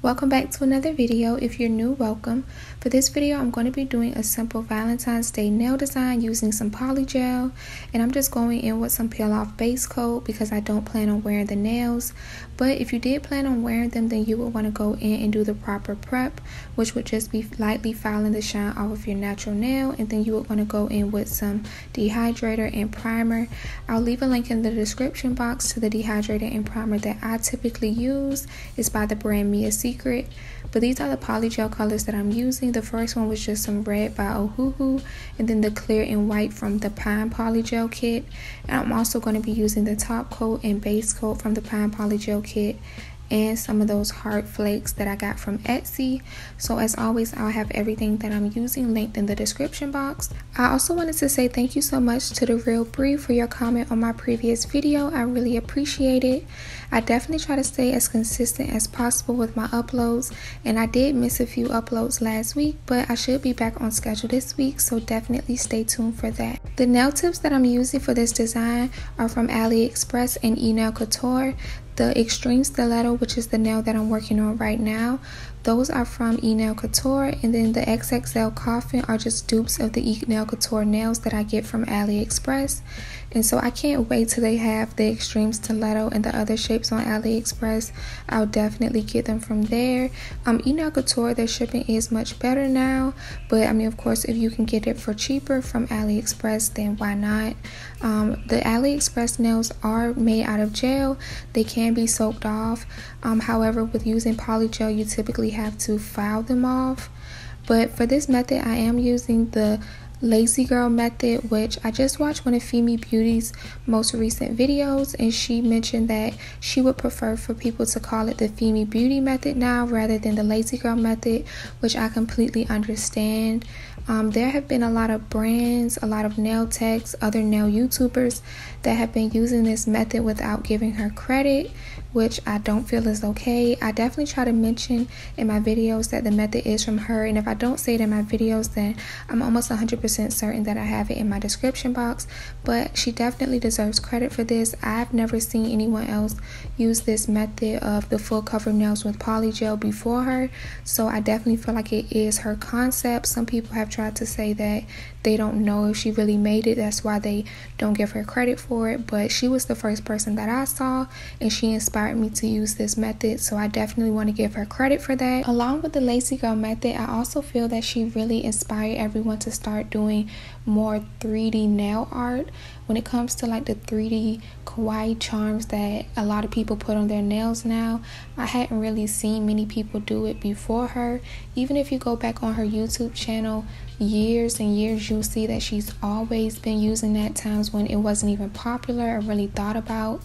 Welcome back to another video. If you're new, welcome. For this video, I'm going to be doing a simple Valentine's Day nail design using some Polygel, and I'm just going in with some peel off base coat because I don't plan on wearing the nails. But if you did plan on wearing them, then you would want to go in and do the proper prep, which would just be lightly filing the shine off of your natural nail, and then you would want to go in with some dehydrator and primer. I'll leave a link in the description box to the dehydrator and primer that I typically use. It's by the brand Secret. But these are the Polygel colors that I'm using. The first one was just some red by Ohuhu, and then the clear and white from the Pine Polygel kit. And I'm also going to be using the top coat and base coat from the Pine Polygel kit, and some of those hard flakes that I got from Etsy. So as always, I'll have everything that I'm using linked in the description box. I also wanted to say thank you so much to The Real Bree for your comment on my previous video. I really appreciate it. I definitely try to stay as consistent as possible with my uploads, and I did miss a few uploads last week, but I should be back on schedule this week, so definitely stay tuned for that. The nail tips that I'm using for this design are from AliExpress and eNail Couture. The Extreme Stiletto, which is the nail that I'm working on right now, those are from eNail Couture, and then the XXL Coffin are just dupes of the eNail Couture nails that I get from AliExpress. And so I can't wait till they have the Extreme Stiletto and the other shapes on AliExpress. I'll definitely get them from there. eNail Couture, their shipping is much better now, but I mean, of course, if you can get it for cheaper from AliExpress, then why not? The AliExpress nails are made out of gel. They can be soaked off. However, with using Polygel, you typically have to file them off. But for this method, I am using the Lazy Girl method, which I just watched one of Femi Beauty's most recent videos, and she mentioned that she would prefer for people to call it the Femi Beauty method now rather than the Lazy Girl method, which I completely understand. There have been a lot of brands, a lot of nail techs, other nail YouTubers that have been using this method without giving her credit, which I don't feel is okay. I definitely try to mention in my videos that the method is from her, and if I don't say it in my videos, then I'm almost 100% certain that I have it in my description box. But she definitely deserves credit for this. I've never seen anyone else use this method of the full cover nails with Polygel before her, so I definitely feel like it is her concept. Some people have tried to say that they don't know if she really made it, that's why they don't give her credit for it, but she was the first person that I saw, and she inspired me to use this method, so I definitely want to give her credit for that. Along with the Lazy Girl method, I also feel that she really inspired everyone to start doing more 3D nail art. When it comes to like the 3D kawaii charms that a lot of people put on their nails now, I hadn't really seen many people do it before her. Even if you go back on her YouTube channel years and years, you'll see that she's always been using that, times when it wasn't even popular or really thought about.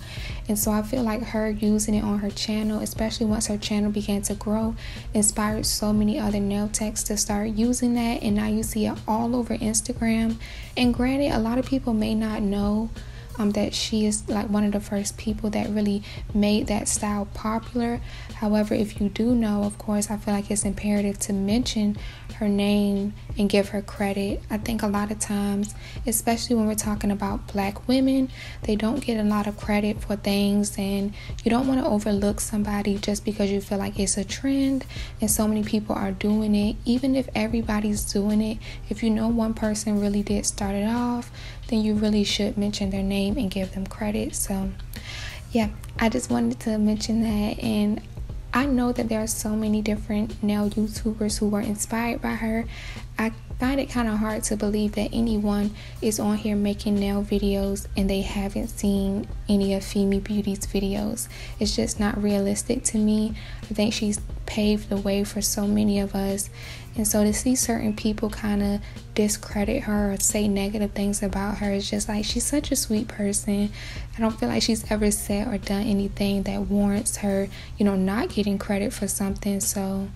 And so I feel like her using it on her channel, especially once her channel began to grow, inspired so many other nail techs to start using that, and now you see it all over Instagram. And granted, a lot of people may not know that she is like one of the first people that really made that style popular. However, if you do know, of course, I feel like it's imperative to mention her name and give her credit. I think a lot of times, especially when we're talking about Black women, they don't get a lot of credit for things, and you don't want to overlook somebody just because you feel like it's a trend and so many people are doing it. Even if everybody's doing it, if you know one person really did start it off, then you really should mention their name and give them credit. So yeah, I just wanted to mention that. And I know that there are so many different nail YouTubers who were inspired by her. I find it kind of hard to believe that anyone is on here making nail videos and they haven't seen any of Femi Beauty's videos. It's just not realistic to me. I think she's paved the way for so many of us, and so to see certain people kind of discredit her or say negative things about her, is just like, she's such a sweet person. I don't feel like she's ever said or done anything that warrants her, not getting credit for something. So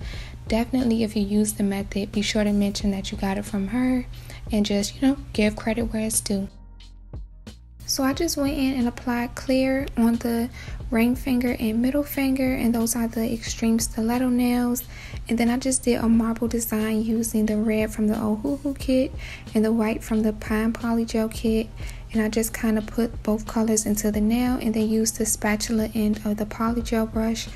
definitely, if you use the method, be sure to mention that you got it from her, and just, give credit where it's due. So I just went in and applied clear on the ring finger and middle finger, and those are the Extreme Stiletto nails. And then I just did a marble design using the red from the Ohuhu kit and the white from the Pine Polygel kit. And I just kind of put both colors into the nail, and then used the spatula end of the Polygel brush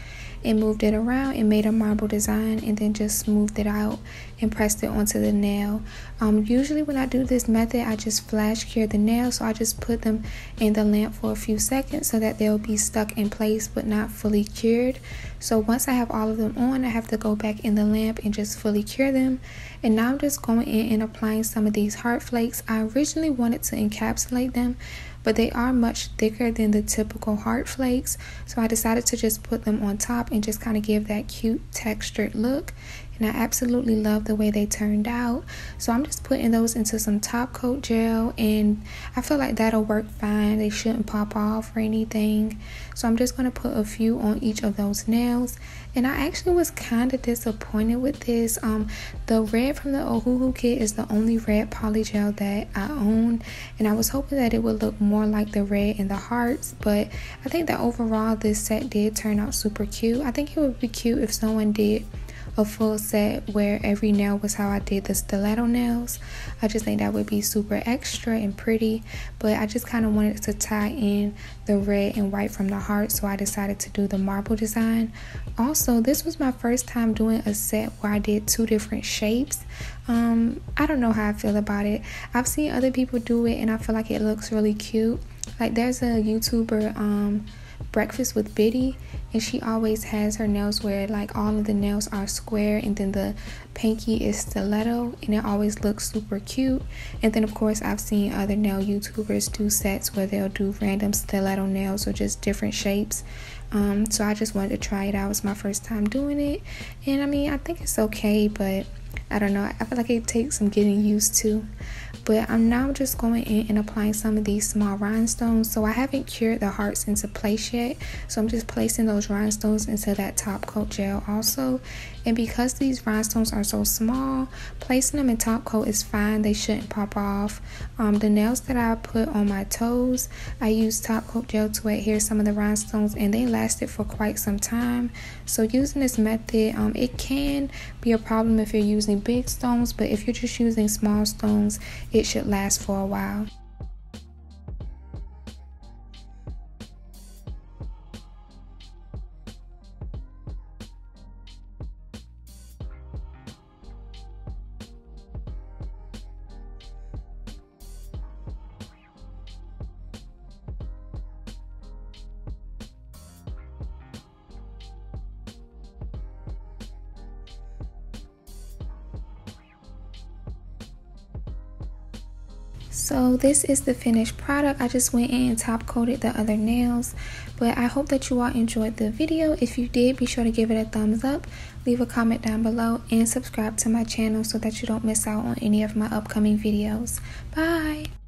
and moved it around and made a marble design, and then just smoothed it out and pressed it onto the nail. Usually when I do this method, I just flash cure the nails, so I just put them in the lamp for a few seconds so that they'll be stuck in place but not fully cured. So once I have all of them on, I have to go back in the lamp and just fully cure them. And now I'm just going in and applying some of these heart flakes. I originally wanted to encapsulate them, but they are much thicker than the typical heart flakes, so I decided to just put them on top and just kind of give that cute textured look. And I absolutely love the way they turned out. So I'm just putting those into some top coat gel, and I feel like that'll work fine. They shouldn't pop off or anything. So I'm just going to put a few on each of those nails. And I actually was kind of disappointed with this. The red from the Ohuhu kit is the only red polygel that I own, and I was hoping that it would look more like the red in the hearts, but I think that overall this set did turn out super cute. I think it would be cute if someone did a full set where every nail was how I did the stiletto nails. I just think that would be super extra and pretty, but I just kind of wanted to tie in the red and white from the heart, so I decided to do the marble design. Also, this was my first time doing a set where I did two different shapes. I don't know how I feel about it. I've seen other people do it and I feel like it looks really cute. Like there's a YouTuber, Breakfast with Biddy, and she always has her nails where like all of the nails are square and then the pinky is stiletto, and it always looks super cute. And then of course I've seen other nail YouTubers do sets where they'll do random stiletto nails or just different shapes. So I just wanted to try it out. It's my first time doing it, and I mean I think it's okay, but I don't know, I feel like it takes some getting used to. But I'm now just going in and applying some of these small rhinestones. So I haven't cured the hearts into place yet, so I'm just placing those rhinestones into that top coat gel also. And because these rhinestones are so small, placing them in top coat is fine. They shouldn't pop off. The nails that I put on my toes, I used top coat gel to adhere some of the rhinestones, and they lasted for quite some time. So using this method, it can be a problem if you're using big stones, but if you're just using small stones, it should last for a while. So this is the finished product. I just went in and top coated the other nails, but I hope that you all enjoyed the video. If you did, be sure to give it a thumbs up, leave a comment down below, and subscribe to my channel so that you don't miss out on any of my upcoming videos. Bye!